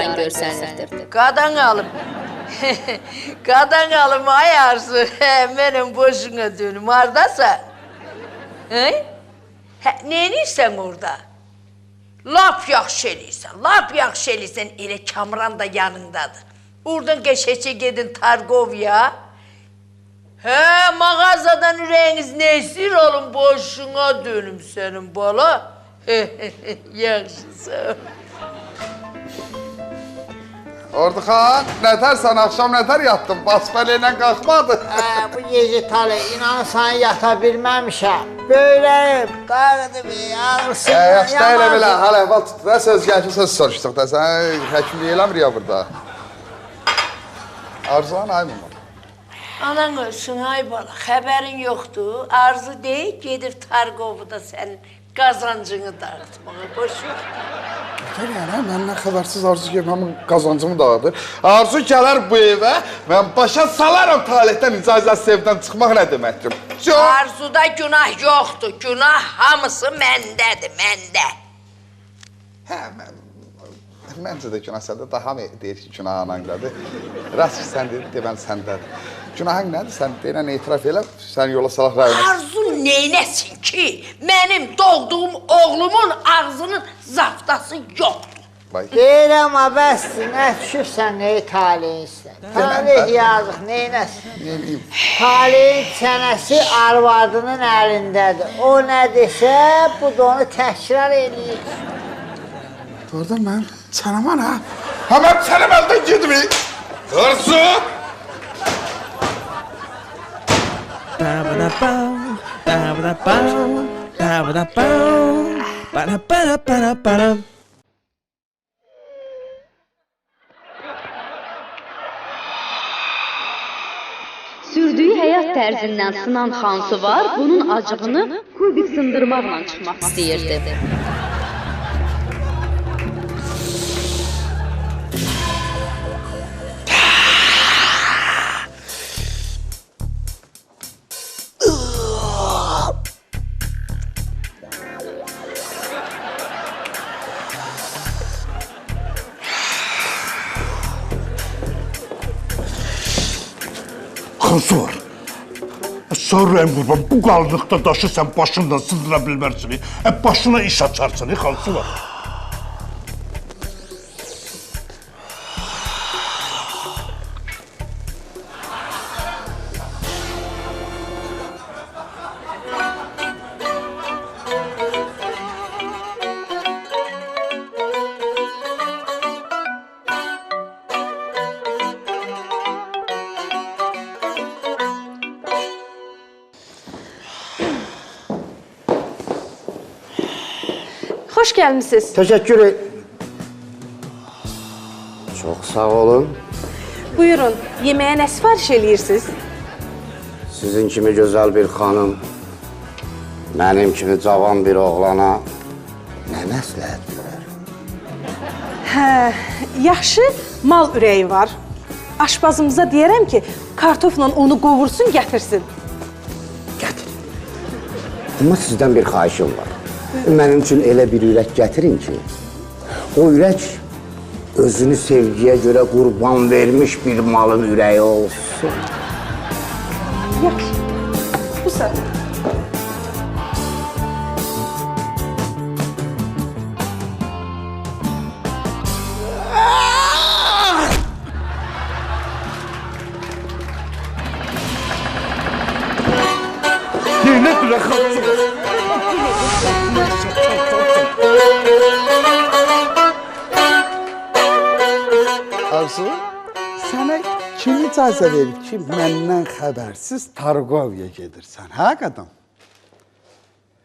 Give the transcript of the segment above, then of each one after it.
görsənirdi. Qadan alım. Qadan alım ay Arzu. Mənim boşuna dönüm. Hardasan? Neyinirsən orada? Lap yaxşı eləyirsən. Lap yaxşı eləyirsən. Elə Kamran da yanındadır. Oradan qəşəçə gedin Targovya. Mağazadan ürəyiniz nə istəyir olun, boşuna dönüm sənin bala. Yaxşısan. Orduxan, nətər sən axşam nətər yatdın? Basbələ ilə qalxmadı. Bu gecə tale, inanırsan yata bilməmişəm. Böyləyim, qarıdım, ağrısın, Yaxşı da elə belə, hələ əhval tutdu da söz gəlki söz soruşduq da, sən həkimliyi eləmir ya burada. Arzulan ay mı? Anan ölsün ay bala, xəbərin yoxdur. Arzu deyil, gedir Targovda sənin qazancını dağıtmağa, boşver. Yəni, məndən xəbərsiz Arzu ki, mənim qazancımı dağıdır. Arzu gələr bu evə, mən başa salaram talihdən icazət evdən çıxmaq nə deməkdir? Arzuda günah yoxdur, günah hamısı məndədir, məndə. Hə, məncə də günah səndə, daha mı deyir ki, günah anandadır? Rast ki, sən deyir, demən səndədir. Günahın nədir? Sən deyilən etiraf elə, sən yola salaq rayona. Arzu neynəsin ki, mənim doğduğum oğlumun ağzının zaftası yoxdur. Deyirəm, bəsdir, nə düşürsən, neyi taleyin istər? Talih yazıq, neynəsin? Taleyin çənəsi arvadının əlindədir. O nə desə, bu da onu təkrar eləyir. Doğrudan mənim çənəm ana. Ha, mənim çənəm əldən gedmir. Arzu! Sürdüyü həyat tərzindən sınan Xansuvar bunun acığını kubik sındırmaqla çıxmaq istəyirdi. Xansuvar, sonra qurban, bu qalınlıqda daşı sən başından sındıra bilmərsin, başına iş açarsın, Xansuvar. Hoş gəlmisiniz. Təşəkkür ederim. Çox sağ olun. Buyurun, yeməyə nə sifariş eləyirsiniz? Sizin kimi gözəl bir xanım, mənim kimi cavan bir oğlana nə məsləhət görər? Yaxşı mal ürəyi var. Aşpazımıza deyərəm ki, kartofla onu qovursun, gətirsin. Gətir. Amma sizdən bir xahişim var. Mənim üçün elə bir ürək gətirin ki, o ürək özünü sevgiyə görə qurban vermiş bir malın ürəyi olsun. Yaxşı, bu saat. Neynət ürək Xansuvar? Arzu, sənə kim icazə verir ki, məndən xəbərsiz Targovya gedirsən, hə qadın?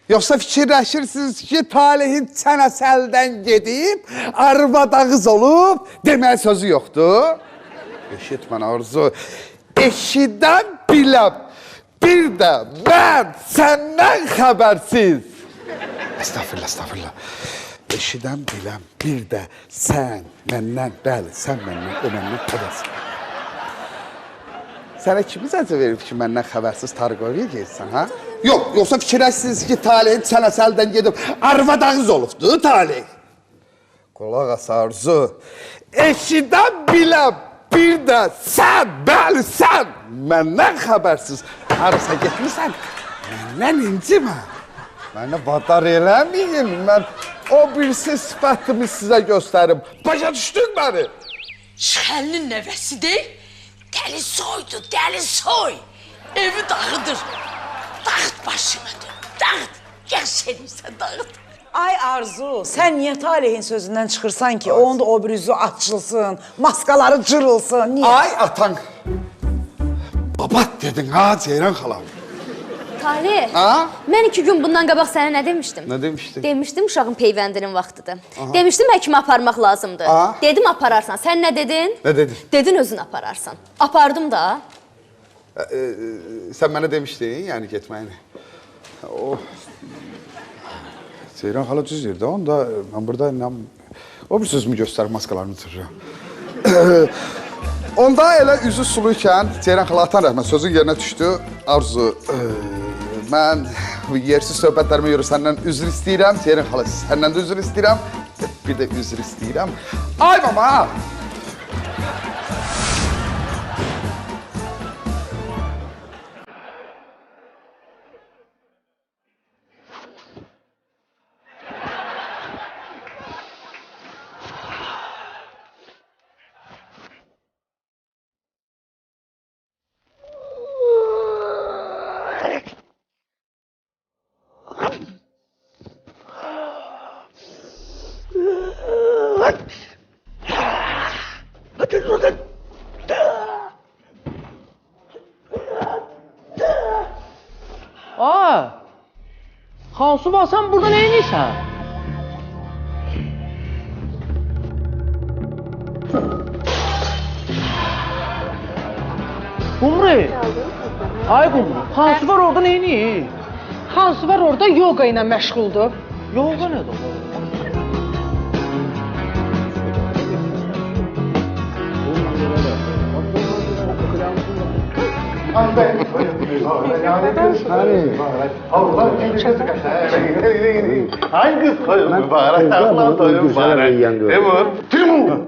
Yoxsa fikirləşirsiniz ki, talihin çənəsi əldən gedib, arvad ağız olub, demək sözü yoxdur? Eşit mənə Arzu, eşidən biləm, bir də mən səndən xəbərsiz. Estağfurullah, estağfurullah. Eşidən biləm, bir də sən məndən, bəli, sən məndən, o məndən xəbərsiz. Sənə kim icazə verib ki, məndən xəbərsiz Targovya gelsən, ha? Yox, yoxsa fikirləşsiniz ki, talihin çənəsi əldən gedib, arvad ağız olubdur, talih. Qulaq as Arzu, eşidən biləm. Bir də sən, bəli sən, məndən xəbərsiz harasa getmirsən, məndən incimə. Mənə vadar eləməyin, mən o birisi sifətimi sizə göstərim. Başa düşdün məni? Şəhəlinin nəvəsidir. Dəli soydu, dəli soy. Evi dağıdır. Dağıt başına dön, dağıt. Yaxşı eləyirsən, dağıt. Ay Arzu, sen niye Talih'in sözünden çıkırsan ki? Onda o bir yüzü açılsın, maskaları cırılsın, niye? Ay atan, babat dedin ha Ceyran xalam. Talih, Ha? mən 2 gün bundan qabaq sənə nə demişdim? Nə demişdin? Demişdim uşağın peyvəndinin vaxtıdır. Demişdim həkimə aparmaq lazımdır. Aha. Dedim apararsan. Sən nə dedin? Nə dedin? Dedin özün apararsan. Apardım da. Sən mənə demişdin, yəni getməyini. O Ceyran xala düz yerdə, onda mən burada o bir sözümü göstərib maskalarını tuturam. Onda elə üzü suluyken Ceyran xala atan rəhmət sözün yerinə düşdü. Arzu, mən yersiz söhbətlərimə görə səndən üzr istəyirəm. Ceyran xala səndən də üzr istəyirəm. Bir də üzr istəyirəm. Ay mama! Xansuba, sən burada nə edirsən? Qumru! Ay Qumru, Xansuba orada nə edir? Xansuvar orada yoga ilə məşğuldur. Yoga nədir o? Hangi toy mübarek? Allah'ın toyu mübarek. Timur. Timur.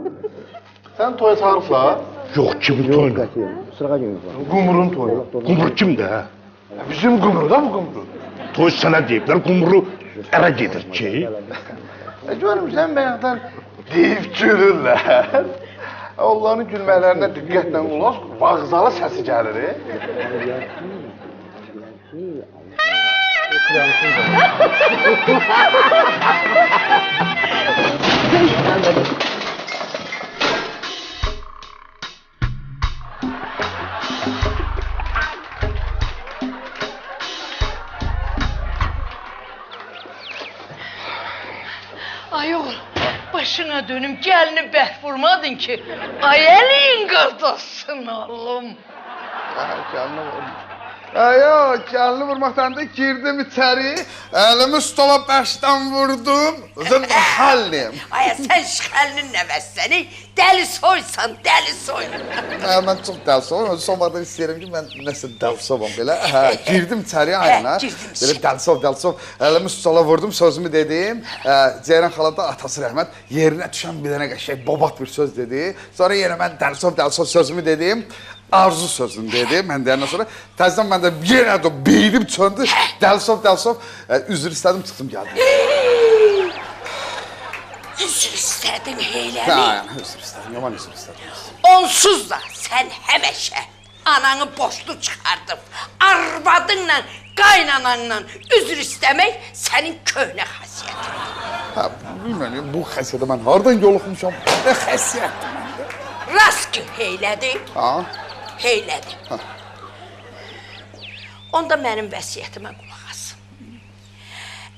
Sen toya çağırıblar? Yok, kimin toyu? Qumrun toyu. Qumru kimdir ha? Bizim Qumru da bu Qumru. Toy sənə deyiblər, Qumru ərə gedir ki. Görmüşsən bəyəkdən deyib gülürlər. Onların gülmələrinə diqqətlə qulaq, vağzalı səsi gəlir. Ayol, başına dönüm gəlini bərk vurmadın ki, ay əlin qardaşsın oğlum. Gəlini vurmuş. Yo, gəlini vurmaqdan da girdim içəri, əlimi stola bəşdən vurdum, zın xəllim. Ay, sən şixəlinin nəvəssəni, dəli soysan, dəli soy. Mən çox dəlsovum, sonradan istəyirəm ki, mən nəsə dəlsovum belə. Girdim içəri ayına, belə dəlsov, əlimi stola vurdum, sözümü dedim. Ceyran xala da atası rəhmət yerinə düşən bir dənə qəşək bobat bir söz dedi. Sonra yenə mən dəlsov sözümü dedim. Arzu sözünü dedi, mən deyəndən sonra təzdən mən də yenə də beynim çöndü, dəlsov, üzr istədim, çıxdım, gəldim. Üzr istədin heyləmi? Yəni, üzr istədim, yaman üzr istədim. Onsuz da sən həməşə ananı boşlu çıxardıb, arvadınla, qaynananla üzr istəmək sənin köhnə xasiyyətin. Bilməm, bu xəsiyyətə mən hardan yoluxmuşam, nə xəsiyyətdir məndə? Rast ki, heylədi. Heylədi. Onda mənim vəsiyyətimə qulaq asın.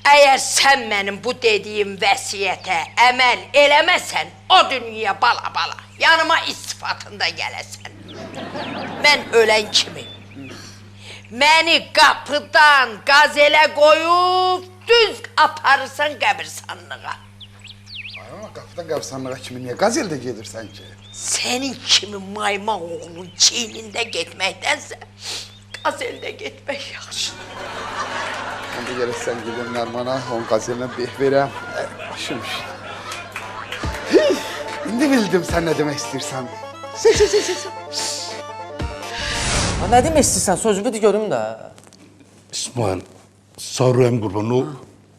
Əgər sən mənim bu dediyim vəsiyyətə əməl eləməsən, o dünyaya bala, yanıma istifatında gələsən. Mən ölən kimi, məni qapıdan qazelə qoyub, düz aparırsan qəbirsanlığa. Ama qapıdan qəbirsanlığa kimi niyə qazeldə gedirsən ki? Senin kimi mayma oğlun çiynində getməkdənsə, qazeldə getmək yaxşıdır. Onda gələk sən gedin Nərmana, onun qazelinə beh verəm. Başım işte. İndi bildim sen ne demek istiyorsan. Nə demək istəyirsən? Sözümü de görüm də. İsmail, Sarıyan qurban, o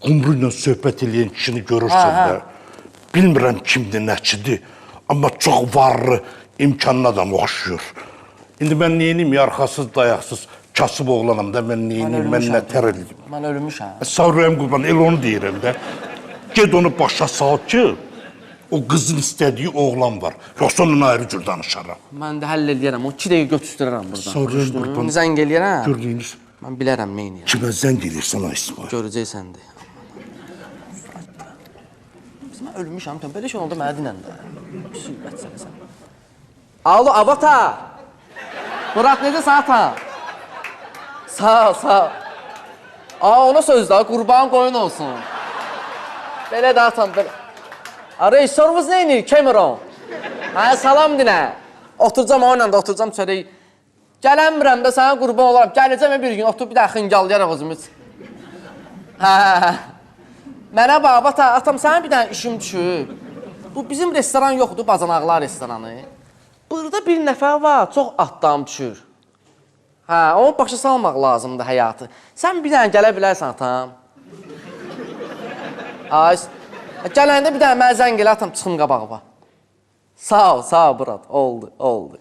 qumru ilə söhbət eləyən kişini görürsən də. Bilmirəm kimdir, nəçidir. Amma çox varlı, imkanlı adam oxşuyur. İndi mən neyiniyim, yarxasız, dayaqsız, kasıb oğlanam da mən neyiniyim, mən nətər eləyim. Mən ölmüşəm. Sarıyan qurban, el onu deyirəm də. Ged onu başa sal ki, o qızın istədiyi oğlan var. Yoxsa onunla ayrı cür danışaram. Mən də həll eləyərəm. O 2 dəqiqə götüstürərəm buradan. Sarıyan qurban. Zəng eləyərəm. Gördüyünüz. Mən bilərəm nə eləyərəm. Kimə zəng edirsən, İsmail? Görəcəksən də. Mən ölmüşəm. Belə şey oldu mənə dinən də. Müsibət sənəsən. Alo, Abata. Murat, necəsən ata? Sağ ol, sağ ol. Ona söz də, qurban qoyun olsun. Belə də atam, belə. Rejissorumuz neyini? Cameron. Salam dinə. Oturacam onunla da oturacam çörək. Gələnmirəm də sənə qurban olaram. Gələcəm bir gün oturub bir də xıngalayaraq özümüz. Mənə bax, Abata, atam sənin bir dənə işim düşüb. Bu bizim restoran yoxdur, Bacanaqlar restoranı. Burada bir nəfər var, çox atlam düşür. Onu başa salmaq lazımdır həyatı. Sən bir dənə gələ bilərsən atam. Gələndə bir dənə mənə zəng elə atam, çıxım qabağa. Sağ ol, Murat. Oldu.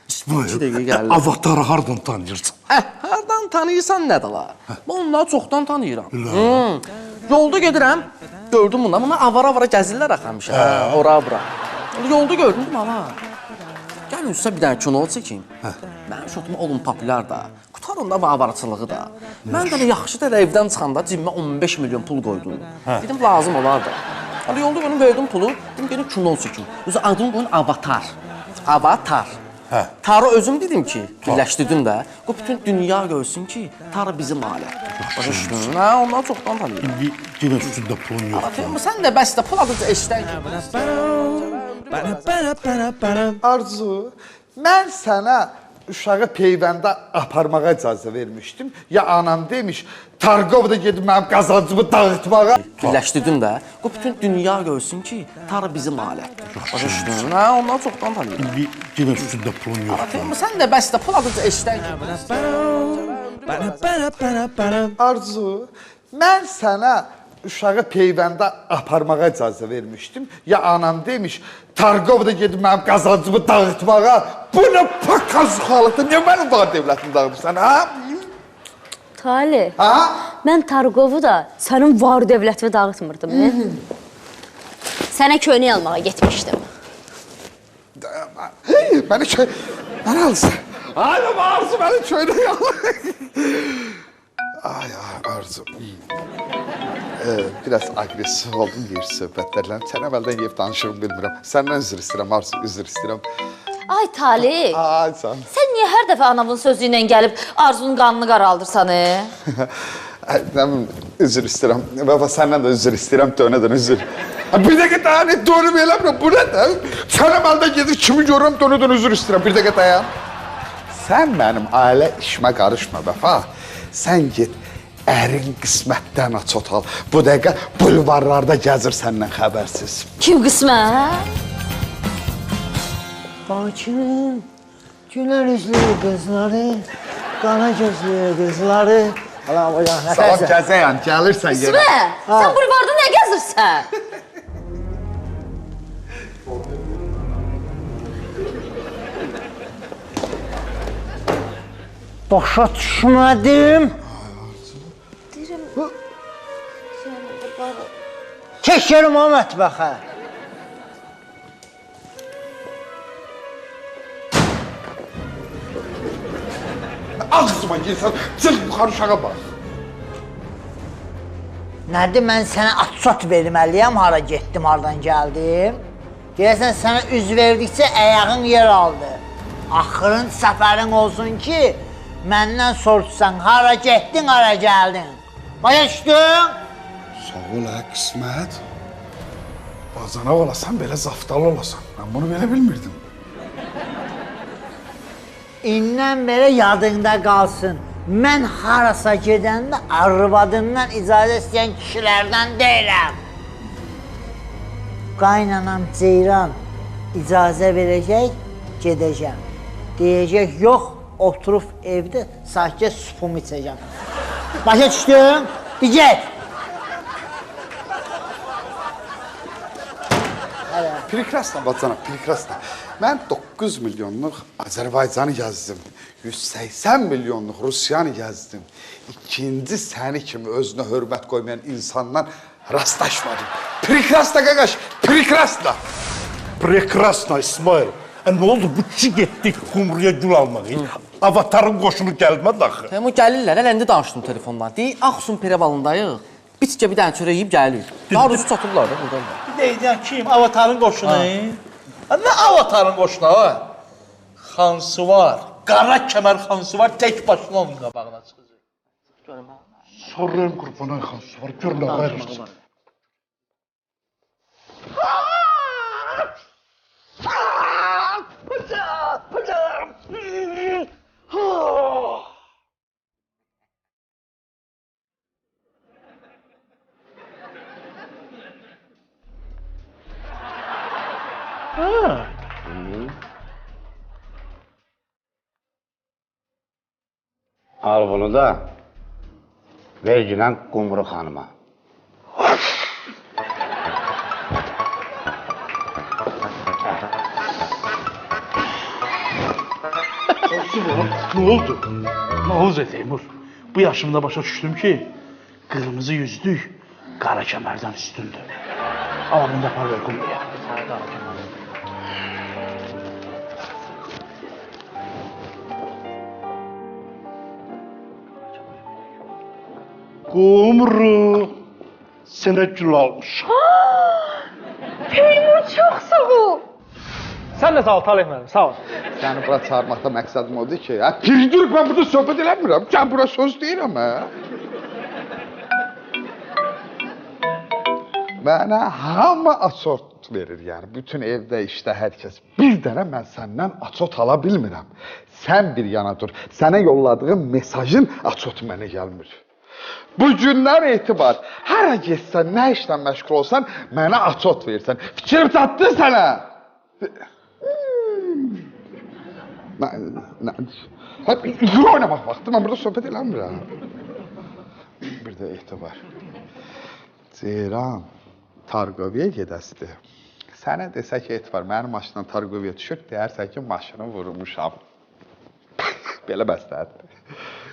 İsmail, avatarı hardan tanıyırsan? Hardan tanıyırsan nədir la? Mən onları çoxdan tanıyıram. Yolda gedirəm, gördüm bunlar. Bunlar avara-avara gəzirlər axamışa. Ora-bura. Yolda gördüm, ala. Gəlin üstə bir dənə kino çəkim. Mənim şotum olun populyar da. Qutarın da bu avaraçılığı da. Mən də yaxşı da evdən çıxanda cibimə 15 milyon pul qoydum. Dedim, lazım olar da. Yolda günüm verdim pulu, dedim, gelin kino çəkim. Özü adım qoyun Avatar. Avatar. Tarı özüm dedim ki, birləşdirdim də. Bu bütün dünya görsün ki, Tarı bizim alətdir. Ondan çoxdan tanıyırım. İndi yenə üstündə pulun yoxdur. Sən də bəs də pul adıcı eşdən ki. Arzu, mən sənə uşağı peyvəndə aparmağa icazə vermişdim. Ya anam demiş, Targov da gedib mənim qazancımı dağıtmağa. Birləşdirdim də. Bu bütün dünya görsün ki, Tarı bizim alətdir. Ondan çoxdan tanıyırım. İndi yenə üstündə pulun yoxdur. Sən də bəs də pul adıcı eşdən ki. Arzu, mən sənə uşağı peyvəndə aparmağa icazə vermişdim. Ya anam demiş, Targov da gedib mənim qazancımı dağıtmağa. Bu nə pakaz xalıqdır, niyə mənim var devlətimi dağıtırsan, ha? Tali, mən Targovu da sənin var devlətini dağıtmırdım. Sənə köynək almağa getmişdim. Mənə alsın. Aynen Arzu, mənə köynək almağa. Ay Arzu. Biraz agresiv oldum yer söhbətlərlə. Sən əvvəldən yeyib danışırım bilmirəm. Səndən üzr istəyirəm Arzu, üzr istəyirəm. Ay Tali, Ay sən. sən niyə hər dəfə anamın sözü ilə gəlib Arzunun qanını qaraldırsan? Üzr istəyirəm. Baba səndən də üzr istəyirəm, dönədən üzr. Bir dəqiqə dayan, dönüm eləmirəm. Bu nədir? Sən əvvəldən gedir, kimi görürəm, dönədən üzr istəyirəm. Bir dəqiqə dayan. Sən mənim ailə işimə qarışma, Vəfa. Sən get, ərin qismətdən açot al. Bu dəqiqə bulvarlarda gəzir səndən xəbərsiz. Kim qismət? Bakının gülər üzlü qızları, qana gözlü qızları. Salam gəzəyən, gəlirsən yenə. Qismət, sən bulvarda nə gəzirsən? Başa düşmədim. Keç yerim o mətbəxə. Ağzıma girsən, çıx yuxarı uşağa bax. Nədir, mən sənə at-sat verməliyəm, hara getdim, haradan gəldim. Deyəsən, sənə üz verdikcə əyağın yer aldı. Axırın səfərin olsun ki, məndən soruşsan, hara getdin, hara gəldin. Başa düşdün? Sağ ol, qismət. Bacanaq olasan, belə zaftalı olasan. Mən bunu belə bilmirdim. İndən belə yadında qalsın. Mən harasa gedəndə arvadından icazə istəyən kişilərdən deyiləm. Qaynanam Ceyran icazə verəcək, gedəcəm. Deyəcək, yox, oturub evdə sakitcə supumu içəcəm. Başa düşdün? Bir get. Prekrasna bacana, prekrasna. Mən 9 milyonluq Azərbaycanı yazdım. 180 milyonluq Rusiyanı yazdım. İkinci səni kimi özünə hörmət qoymayan insandan rastlaşmadım. Prekrasna qaqaş, prekrasna. Prekrasna İsmail. Nə oldu? Bu kişi getdik Qumruya gül almağa. Avatarın qoşunu gəlmədi axı. Təmu gəlirlər, elə indi danışdım telefondan. Deyir, Ağsun Perevalındayıq. Bitcə bir dənə çörək yeyib gəlirik. Daha rusu çatırlar da buradan. Deyəcəm kim? Avatarın qoşunu. Nə avatarın qoşunu var? Xansı var. Qara kəmər xansı var. Tək başına onun qabağına çıxacaq. Sorrayım qurbanan xansı var. Gör nə qayırırsan. Al bunu da ver günən Qumru xanıma. Nə oldu? Nağız et Teymur. Bu yaşımda başa düşdüm ki, qırmızı yüzlük qara kəmərdən üstündür. Amma bunda par ver Qumruya. Qumru, sənə gül almışam. Teymur çox sağ ol. Sən də sağ ol, Talih mənim, sağ ol. Səni bura çağırmaqda məqsədim odur ki, pirdur, mən burada söhbət eləmirəm. Sən bura söz deyirəm, hə? Mənə hamı açot verir, yəni. Bütün evdə, işdə hər kəs. Bir dənə mən səndən açot ala bilmirəm. Sən bir yana dur. Sənə yolladığım mesajın açotu mənə gəlmir. Bu gündən etibar, hara getsən, nə işlə məşğul olsan, mənə açot verirsən. Fikrim çatdı sənə. İqra oynamaq vaxtı, mən burada söhbət eləmirəm. Bir də etibar. Ceyran, Targoviyə gedəsidir. Sənə desə ki, etibar, mənim maşından Targoviyə düşür, deyərsən ki, maşını vurmuşam. Belə məsləhətdir.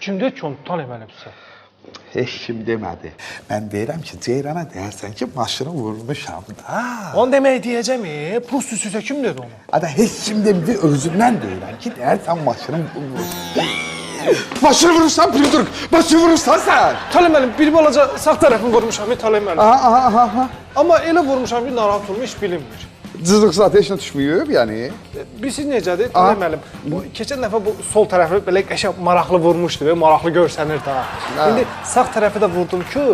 Kimdə ki, onu Talih mənimsə? Heç kim demədi. Mən deyirəm ki, Ceyrana deyərsən ki, maşını vurmuşam da. Onu demək deyəcəm, prostitusiya kim dedi onu? Ada heç kim demedi, özümdən deyirəm ki, deyərsən maşını vurmuşam. Maşını vurursan, Pirdur, maşını vurursan sən. Talih mənim, bir balaca sağ tərəfini vurmuşam, Talih mənim. Aha. Amma elə vurmuşam ki, narahat olmuş, bilinmir. Cızlıq zaten heç nə düşməyib, yəni. Bilirsiniz necədir? Talih mənim, keçən dəfə bu sol tərəfi belə qəşəng maraqlı vurmuşdu və maraqlı görsənir də. İndi sağ tərəfi də vurdum ki,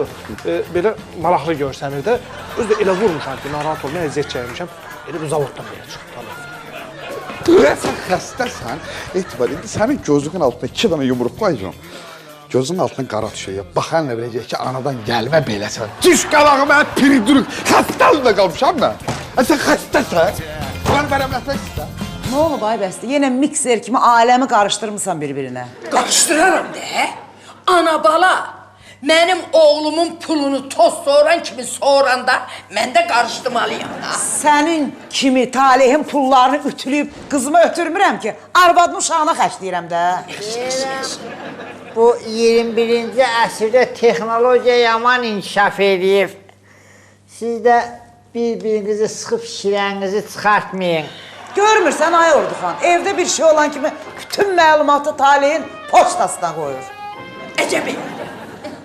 belə maraqlı görsənir də. Özü də elə vurmuşam ki, narahat olma, əziyyət çəkmişəm. Elə bu zavoddan belə çıxdı Talih. Sən xəstəsən, etibar indi sənin gözünün altına 2 dənə yumruq qoyacağım. Gözünün altına qara düşəyə, baxanla biləcək ki, anadan gəlmə beləsən. Düş qabağı mən Pirdur, xəstəliklə qalmışam mən. Sən xəstəsən, mən bərəmlətmək istə. Nə olub ay bəsdir? Yenə mikser kimi aləmi qarışdırmısan bir-birinə. Qarışdıraram de. Ana bala, mənim oğlumun pulunu toz soğuran kimi soğuranda mən də qarışdırmalıyam da. Sənin kimi talihin pullarını ütülüyüb qızıma ötürmürəm ki, arvadın uşağına xərcləyirəm də. Bu 21-ci əsrdə texnologiya yaman inkişaf edib. Siz də bir-birinizi sıxıb şirənizi çıxartmayın. Görmürsən ay Orduxan, evdə bir şey olan kimi bütün məlumatı talihin postasına qoyur. Əcəbi.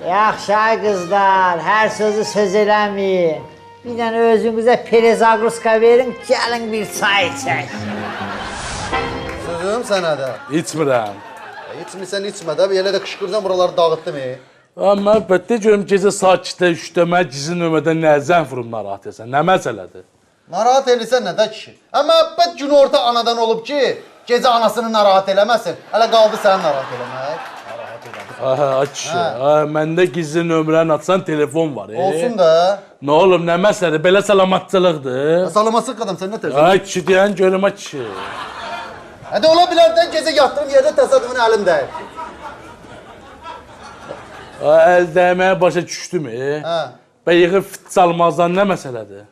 Yaxşı ay qızlar, hər sözü söz eləməyin. Bir dənə özünüzə perezagruska verin, gəlin bir çay içək. Sözüm sənə də. İçmirəm. İçmirsən, içmə də, elə də qışqırcan buraları dağıtdım. Amma əlbəttə görüm gecə saat 2-də, 3-də mən gizli növmədə nə zən vurum narahat esən, nə məsələdir? Narahat eləsən nə də kişi? Amma əlbət gün orta anadan olub ki, gecə anasını narahat eləməsin. Hələ qaldı səni narahat eləmək. Narahat elədi. Aç. Məndə gizli nömrəni atsan telefon var. Olsun da. Nə oğlum, nə məsələdir? Belə salamatçılıqdır. Salaması qadam, sən nə tərsən? Ay kişi deyən görüm aç. Hadi ola bilər də gecə yatdığım yerdə təsadüfən əlimdəyim. Əl dəyməyə başa düşdüm. Bəyiği fit salmazdan nə məsələdir?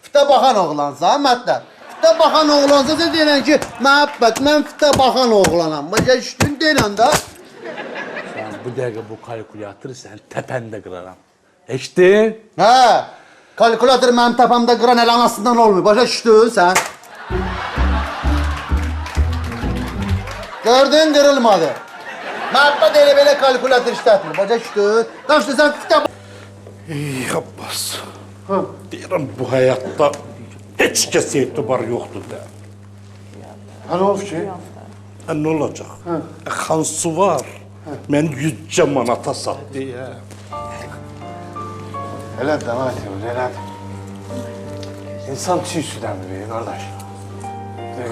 Fitə baxan oğlansan, mətləb. Fitə baxan oğlansa sən deyilən ki, məhəbbət, mən fitə baxan oğlanam. Başa düşdün deyilən də. Sən bu dəqiqə bu kalkulatoru sən təpəndə qıraram. Eşitdin? Kalkulator mənim təpəmdə qıran əl anasından olmuyor. Başa düşdün sən? Gördün, qırılmadı. Məhəbbət elə belə kalkulator işlətmir. Başa düşdün? Daşdı sən fitə Ey Abbas. Deyirəm bu həyatda heç kəsə etibar yoxdur da. Nə olub ki? Nə olacaq? Xansı var. Mən 100 manata satdı. Elədir, Aytun, elədir. İnsan çiğ südən bilir, qardaş.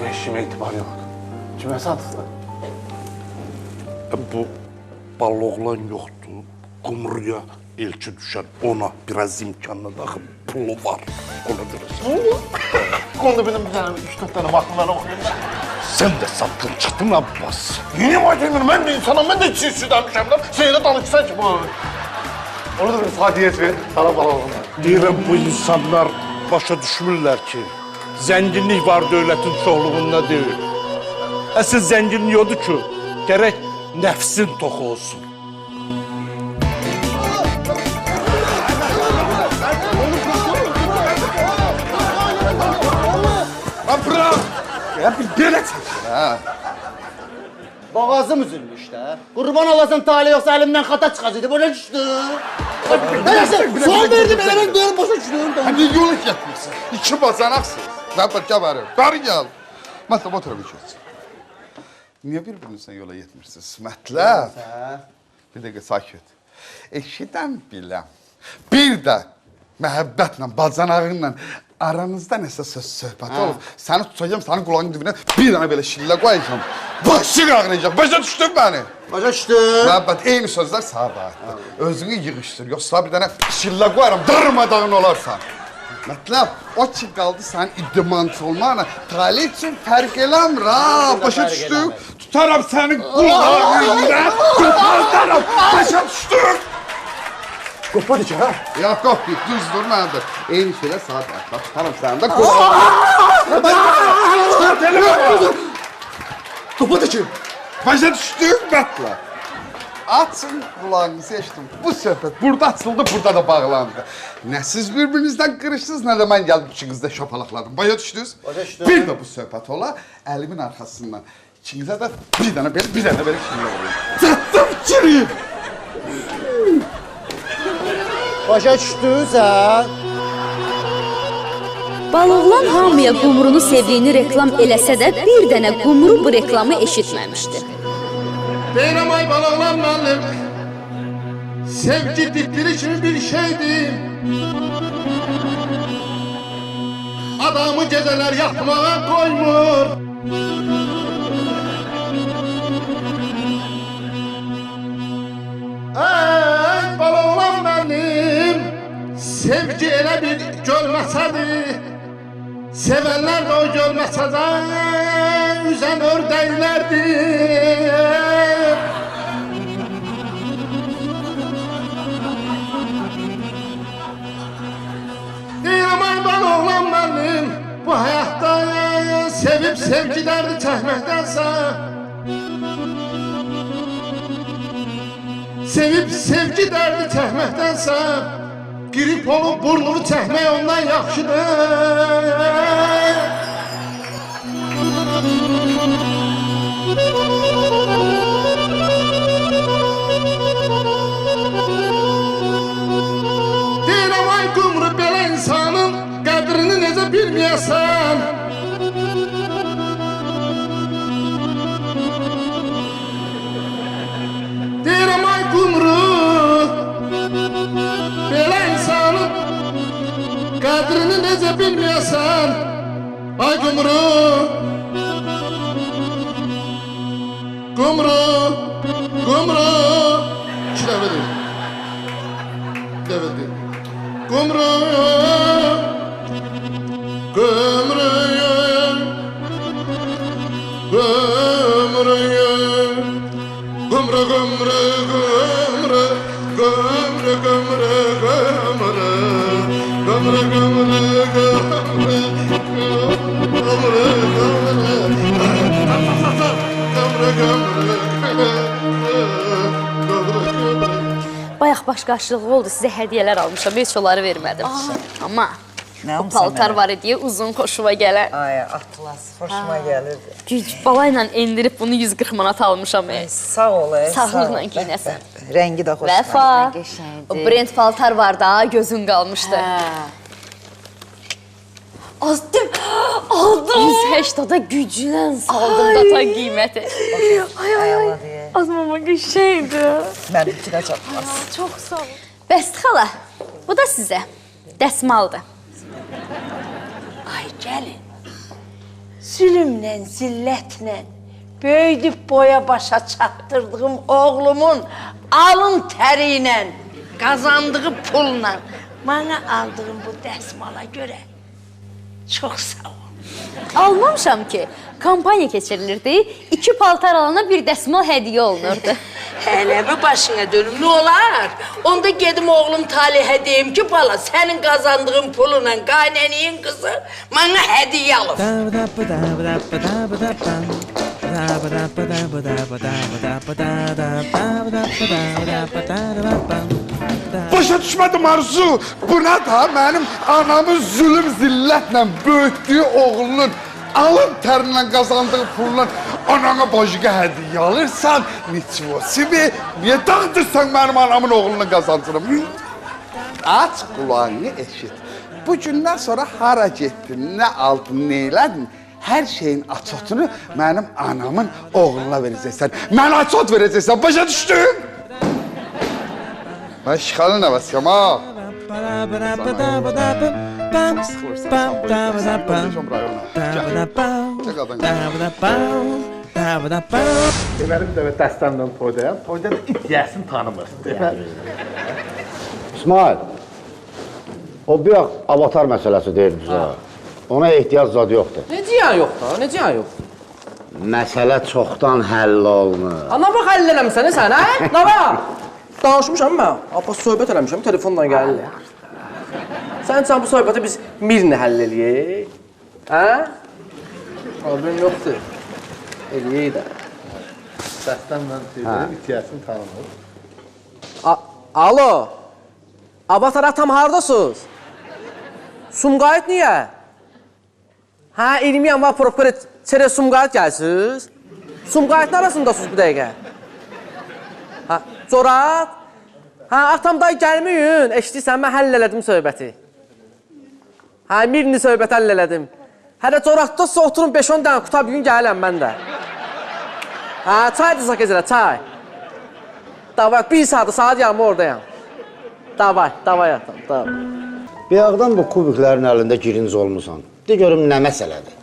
Heç kimə etibar yoxdur. Kimə satırsan? Bu baloğlan yoxdur. Qumruya elçi düşər, ona biraz imkanlı daxı pulu var. Ona görəsən. Qonda benim 3-4 dənə vaxtımdan oxuyum. Sən də satqın çıxdın Abbas. Niyə Aytun, mən də insanam, mən də çiğ südəmişəm lan. Sən elə danışsan ki bu. Onu da bir sadiyet ver, sana baloğlan. Deyirəm bu insanlar başa düşmürlər ki, zənginlik var dövlətin çoxluğunda deyil. Əsl zənginlik odur ki, gərək nəfsin toxu olsun. Bırak! Ya bir belə çəkir, ha? Boğazım üzülmüş də. Qurban olasın talih yoxsa əlimdən xata çıxacaqdı, başa düşdün? Sual verdim, elə mən deyirəm, başa düşdün? Hadi yol yapmışsın. İki bacanaqsınız. Zəbət gəbərim. Qarı gəl. Mətləb otura bir köçsün. Niyə bir-birinizlə yola yetmirsiniz? Mətləb. Bir dəqiqə sakit. Eşidən biləm. Bir də məhəbbətlə, bacanağınla aranızda nəsə söz söhbəti olub. Səni tutacağım, sənin qulağın dibinə bir dənə belə şillə qoyacağım. Başın ağrıyacaq. Başa düşdün məni? Başa düşdün. Məhəbbət, eyni sözlər sabahdır. Özünü yığışdır. Yoxsa bir dənə şillə qoyaram, darmadağın olarsan. Mətləb, o ki qaldı sənin iddimançı olmaqla talih üçün fərq eləmir, ha. Başa düşdün? Tutaram sənin qulağından, qopardaram. Başa düşdün? Qopadı ki, ha? Ya qopmayıb, düz dur mənimdir. Eyni şeylər saat başla. Tutarım sənin də qulağından. Çıxart elimi. Qopadı ki. Başa düşdün Mətləb? Açın kulağınızı eşitdim. Bu söhbət burada açıldı, burada da bağlandı. Nə siz bir-birinizdən qırışdınız, nə də mən gəldim ikinizdə şapalaqladım. Başa düşdünüz? Başa düşdüm. Bir də bu söhbət ola, əlimin arxasından. İkinizə də bir dənə belə şillə vurayım. Çatdım fikri! Başa düşdün sən? Baloğlan hamıya qumrunu sevdiyini reklam eləsə də bir dənə qumru bu reklamı eşitməmişdi. Deyirəm ay baloğlan müəllim, sevgi ditdiri kimi bir şeydir. Adamı gecələr yatmağa qoymur. Ey baloğlan müəllim, sevgi elə bir gölməsədir. Sevənlər də o gölməsədən üzən ördəklərdir. Deyirəm ay baloğlan mənim, bu həyatda sevib sevgi dərdi çəkməkdənsə, sevib sevgi dərdi çəkməkdənsə, girib olub burnunu çəkmək ondan yaxşıdır. Deyirəm ay qumru belə insanın qədrini necə bilməyəsən. Deyirəm ay qumru belə insanın qədrini necə bilməyəsən. Ay qumru, qumru, qumru. gömreye gömre gömre gömre gömre gömre gömre gömre gömre gömre Bayaq baş qarşılığı oldu, sizə hədiyyələr almışam, heç onları vermədim. Amma Nə o almısan paltar mənə? var idi, uzun xoşuma gələn. Ay, atlas, xoşuma gəlirdi. Güc balayla endirib bunu 140 manat almışam. Sağ ol, Sağlıqla giyinəsən. Rəngi də xoşuma Vəfa, o brend paltar var da, gözün qalmışdı. Azdım, aldım. 180'da güclə saldım da ta qiyməti. Ay, azmama qəşəngdi. Mənimki də çatmaz. Çox sağ ol. Bəs xala, bu da sizə dəsmaldır. Ay gəlin. Zülümlə, zillətlə böyüdüb boya başa çatdırdığım oğlumun alın təri ilə qazandığı pulla mənə aldığım bu dəsmala görə çox sağ ol. Almamışam ki, kampanya keçirilirdi. 2 paltar alana bir dəsmal hədiyyə olunurdu. Hələ bir başına dönüm, nə olar? Onda gedim oğlum Talihə deyim ki, bala, sənin qazandığın pulla qaynəniyin qızı mənə hədiyyə alıb. Başa düşmədim Arzu. Bu nə da mənim anamın zulüm zillətlə böyütdüyü oğlunun alın tərindən qazandığı pulla anana başqa hədiyyə alırsan, niçivosibi, niyə dağıtırsan mənim anamın oğlunun qazancını? Aç qulağını eşit. Bu gündən sonra hara getdin, nə aldın, nə elədin? Hər şeyin açotunu mənim anamın oğluna verəcəksən. Mənə açot verəcəksən, başa düşdün? Ben şıxalı nəvəsiyəm, ha? Deməli, bir dəvə dəstəmdən toydayam. Toyda da it yəsin tanımır. İsmail, o bir avatar məsələsi deyir bizə. Ona ehtiyac zad yoxdur. Necə yoxdur? Necə yoxdur? Məsələ çoxdan həll olunur. Ana bax həll eləmisən sən, hə? Nə var? Danışmışam mən. Abbas söhbət eləmişəm, telefonla gəlirlər. Sən bu söhbəti biz Mirni həll eləyək. Hə? Problem yoxdur. Eləyək də. Dəstəmdən toydayam, it yəsin tanımır. Alo. Avatar atam hardasınız? Sumqayıt niyə? Hə, 20 yanvar propera çərə Sumqayıt gəlsiniz? Sumqayıtın arasındasınız bu dəqiqə? Hə, Corat? Hə, atam da gəlməyin. Eşidirsən, mən həll elədim söhbəti. Hə, Mirni söhbəti həll elədim. Hələ Coratda siz oturun 5-10 dənə qutab gün gələm mən də. Hə, çay da sakez elə, çay. Davay, 1 saat yarım oradayam. Davay atam, davay. Bayaqdan bu kubiklərin əlində girinci olmusan. De görüm nə məsələdir?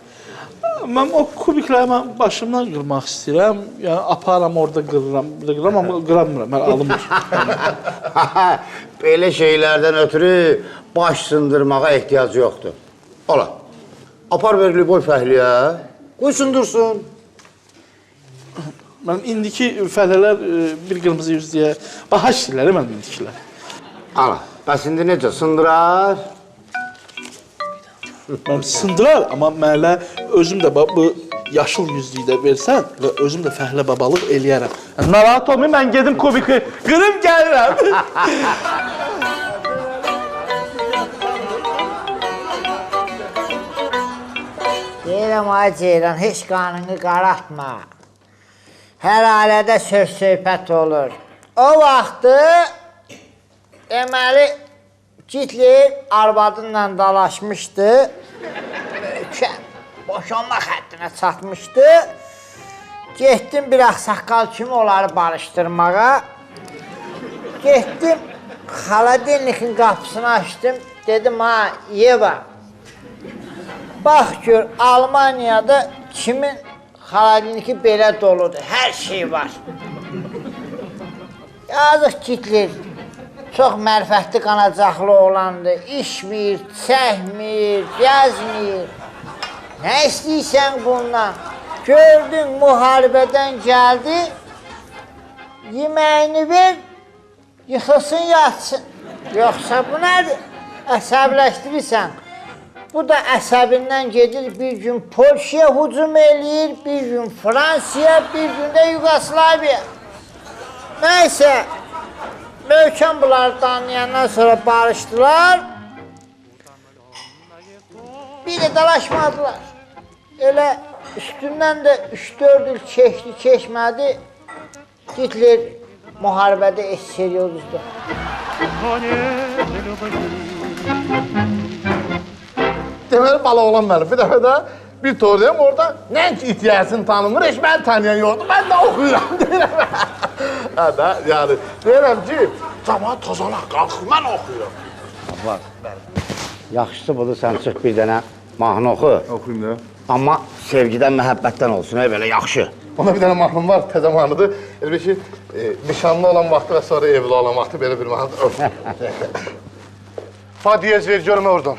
Mən o kubikləri mən başımdan qırmaq istəyirəm. Yəni aparam orada qırıram, amma qıramıram, mən alınmır. Belə şeylərdən ötürü baş sındırmağa ehtiyac yoxdur. Ola, apar ver Lüboy fəhliyə, qoy sındırsın. Mənim indiki fəhlələr bir qırmızı yüzlüyə baha işləyirlər, mənim indikilər. Ala, bəs indi necə, sındırar? Mənim sındırar, amma mənə özüm də bu yaşıl yüzlüyü də versən və özüm də fəhlə babalıq eləyərəm. Narahat olmayın, mən gedim kubiki qırım gəlirəm. Deyirəm, ay Ceylan, heç qanını qarartma. Hər ailədə söz-söhbət olur. O vaxtı, deməli, Hitler arvadınla dalaşmışdı. Boşanma xəttinə çatmışdı. Getdim bir ağsaqqal kimi onları barışdırmağa. Getdim, xaladelnikin qapısını açdım. Dedim, ha, Yeva, bax gör, Almaniyada kimin xaladelniki belə doludur, hər şey var. Yazıq Hitler. Çox mərfətli qanacaqlı oğlandı, içmir, çəkmir, gəzmir. Nə istəyirsən bundan? gördün müharibədən gəldi, yeməyini ver, yıxılsın, yatsın. Yoxsa bu nədir? Əsəbləşdirirsən. Bu da əsəbindən gedir, bir gün Polşaya hücum eləyir, bir gün Fransaya, bir gün də Yugoslaviya. Nəysə, möhkəm bunları danlayandan sonra barışdılar. Bir də dalaşmadılar. Elə üstündən də 3-4 il keçdi, keçmədi. Hitler müharibədə seriozdu. Deməli, bala olan mənim. Bir dəfə də bir tordayım, orada nəinki itiyəsini tanımır, heç məni tanıyan yoxdur. Mən də oxuyuram, deyirəm. Hə də, yəni, deyirəm ki, cəmaat tozalaq, qalxır, mən oxuyuram. Var. Yaxşısı budur, sən çıx bir dənə mahnı oxu. Oxuyum da. Amma sevgidən, məhəbbətdən olsun, belə yaxşı. Ona bir dənə mahnım var, təzə mahnıdır. Elə ki, nişanlı olan vaxtı və sonra evli olan vaxtı belə bir mahnıdır. Fa diyez ver, görmə oradan.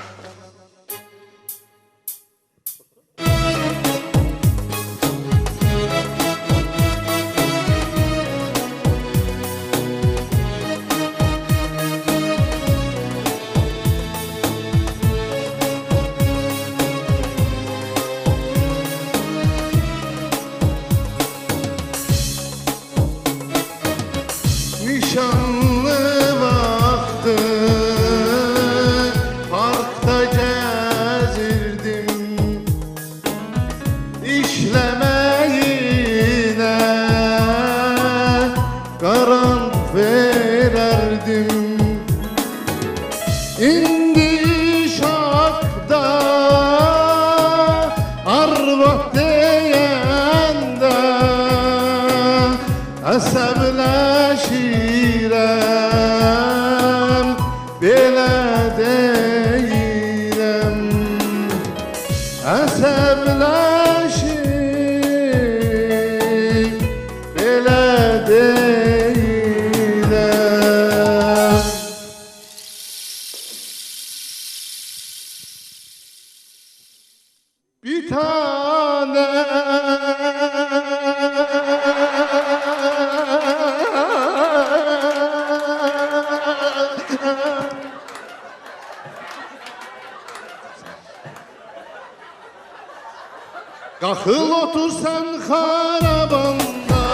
Qalxıl otursan xarabanda,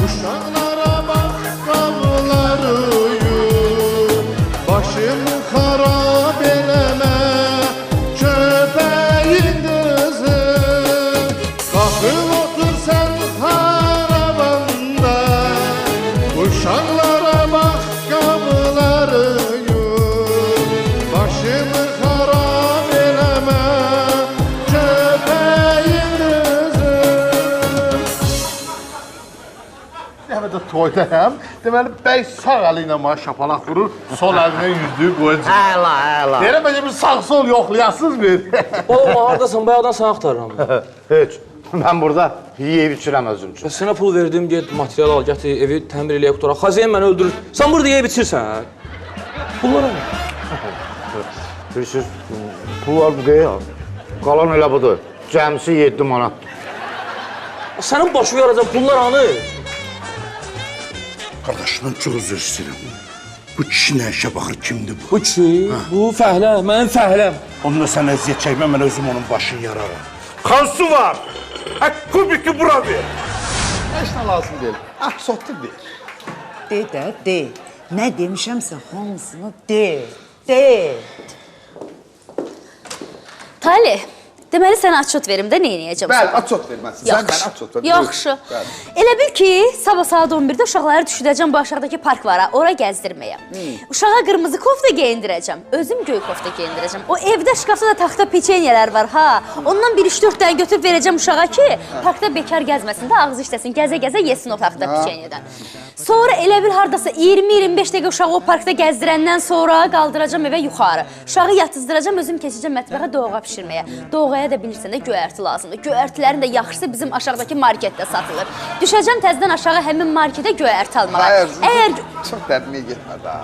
uşaqlara bax, qavlar uyur. Başımı xarab eləmə, köpəyin qızı. Qalxıl otursan xarabanda, uşaqlara bax, qavlar uyur. Başımı xarab eləmə, Dəvədə toydayam. Deməli, bəy sağ əli ilə mənə şapalaq vurur, sol əlinə yüzlüyü qoyacaq. Əla, əla. Deyirəm, bəlkə bir sağ-sol yoxlayasız bir. Oğlum, haradasan, bayaqdan səni axtarıram. Heç, mən burada yeyib içirəm özüm üçün. Sənə pul verdim, get material al, gətir, evi təmir eləyək qutara. Xaziyyə məni öldürür. Sən burada yeyib içirsən. Pullara mı? Bilirsiniz, pullar bu deyil. Qalan elə budur. Cəmsi 7 manatdır. Sənin başı yaracaq pullar hanı? Qardaş, mən çox üzr istəyirəm. Bu kişi nə işə baxır, kimdir bu? Bu kişi, bu fəhlə, mənim fəhləm. Onunla sən əziyyət çəkmə, mən özüm onun başını yararım. Xansu var! Kubiki bura ver! Heç nə lazım deyil. Sotlu deyil. De də, de. Nə demişəmsə hamısını de. De. Talih, deməli sənə atçot verim də, neynəyəcəm? Bəli, atçot verməsin. Sən mən atçot ver. Yaxşı. Elə bil ki, sabah saat 11-də uşaqları düşürəcəm bu aşağıdakı park var, ora gəzdirməyə. Uşağa qırmızı kofta geyindirəcəm, özüm göy kofta geyindirəcəm. O evdə şkafda da taxta peçenyelər var, ha. Ondan 1-3-4 dənə götürüb verəcəm uşağa ki, parkda bekar gəzməsin də, ağzı işləsin, gəzə-gəzə yesin o taxta peçenyədən. Sonra elə bil hardasa 20-25 dəqiqə uşağı o parkda gəzdirəndən sonra qaldıracam evə yuxarı. Uşağı yatızdıracam, özüm keçəcəm mətbəxə doğğa bişirməyə. Doğğaya da bilirsən də göyərti lazımdır. Göyərtilərin də yaxşısı bizim aşağıdakı marketdə satılır. Düşəcəm təzədən aşağı həmin marketə göyərti almağa. Hayır, çox dərinliyə getmə da.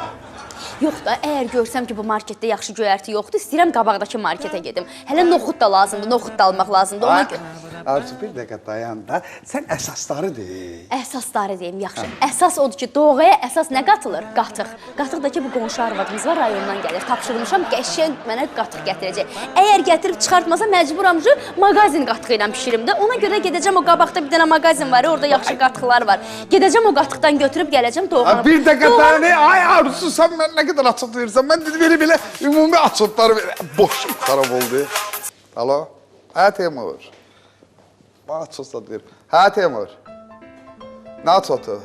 Yox da, əgər görsəm ki, bu marketdə yaxşı göyərti yoxdur, istəyirəm qabaqdakı marketə gedim. Hələ noxud da lazımdır, noxud da almaq lazımdır. Ona görə... Arzu, bir dəqiqə dayan da. Sən əsasları deyil. Əsasları deyim, yaxşı. Əsas odur ki, doğaya əsas nə qatılır? Qatıq. Qatıq ki, bu qonşu arvadımız var, rayondan gəlir. Tapşırmışam, qəşəng mənə qatıq gətirəcək. Əgər gətirib çıxartmasa, məcburam ki, mağazin qatığı ilə bişirim də. Ona görə gedəcəm, o qabaqda bir dənə mağazin var, orada yaxşı qatıqlar var. Gedəcəm, o qatıqdan götürüb gələcəm doğanı. Bir dəqiqə dayan, ay Arzu, sən mən nə qədər açot verirsən? Mən dedim, belə ümumi açotları boşum xarab oldu. Alo, hə Teymur. Bana açot da deyir. Hə Teymur. Nə açotu?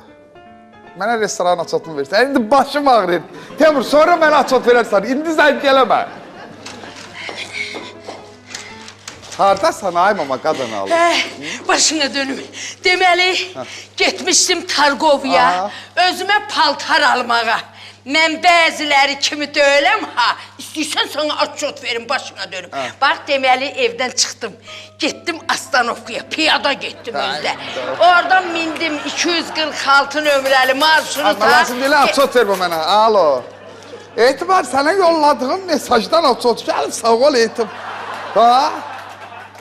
Mənə restoran açotunu versən. İndi başım ağrıyır. Teymur, sonra mənə açot verərsən. İndi sən gələmə. Hardasan ay mama qadın alır? Başına dönüm. Deməli, getmişdim Targovya, özümə paltar almağa. Mən bəziləri kimi deyiləm ha. İstəyirsən sana açot verim, başına dönüm. Bax, deməli, evdən çıxdım. Getdim Astanovkaya, piyada getdim özdə. Oradan mindim 246 nömrəli marşruta. Lazım deyil, açot ver bu mənə. Alo. Etibar, sənə yolladığım mesajdan açot gəl, sağ ol Etim. Ha?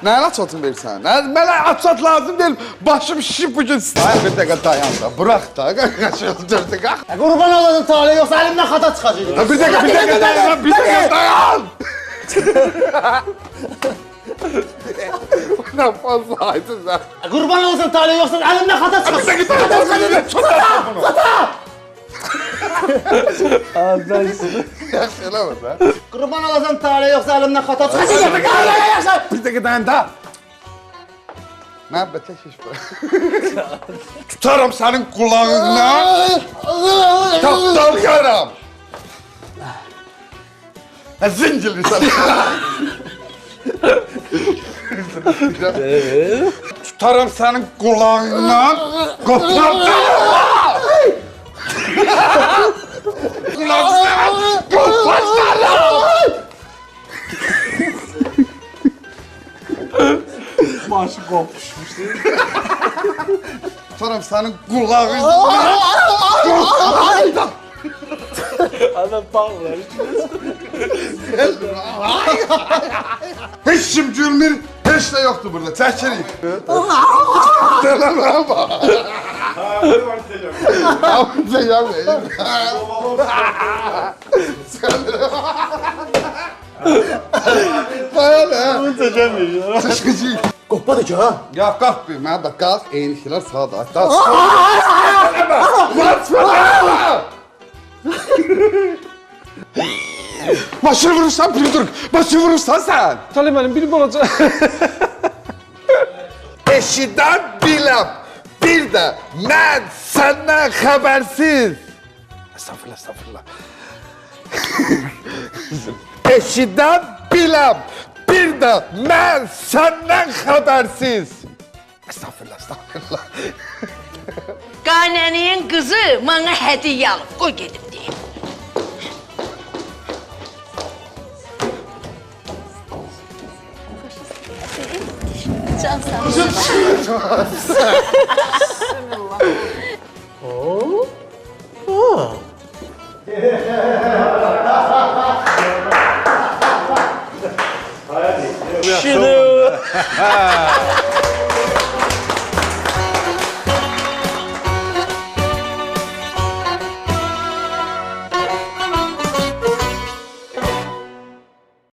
Nəyən açotun versən? Mənə açot lazım deyil, başım şişib bugün. Ay, bir dəqiqə dayan da, bıraq da, qaçırdı, qax. Qurban oladın Talih, yoxsa əlimdən xata çıxacaq. Bir dəqiqə dayan, bir dəqiqə dayan. Nə fazla aydın sən. Qurban olasın Talih, yoxsa əlimdən xata çıxacaq. Bir dəqiqə dayan, Xata! yaxşı eləmə də. Qurban olasın Talih, yoxsa əlimdən xata çıxacaq. Bir dəqiqə dayan da. Məhəbbətlə keş bura. Tutarım sənin qulağından. Dalgaram. Zincirlisən. Tutarım sənin qulağından. Qoparım. Qulağından. Qoparım. Başı qopuşmuşdu. Tutarım sənin qulağından. Ana bağlar. Heç kim gülmür, heç də yoxdur burada. Çəkirik. Dələmə bax. Bunu çəkəməyik. Sıxıcıyıq. Qoppadı ki, ha? Ya qalx bir, mənə də qalx, eyniklər sağa da. Başını vurursan Pildurk, başını vurursan sən. Talih mənim, bir balaca... Eşidən biləm, bir də mən səndən xəbərsiz. Estağfurullah, estağfurullah. Eşidən biləm, bir də mən səndən xəbərsiz. Estağfurullah, estağfurullah. Qaynənin qızı mənə hədiyyə alıb, qoy gedim deyim. Can sağ ol. Şunu.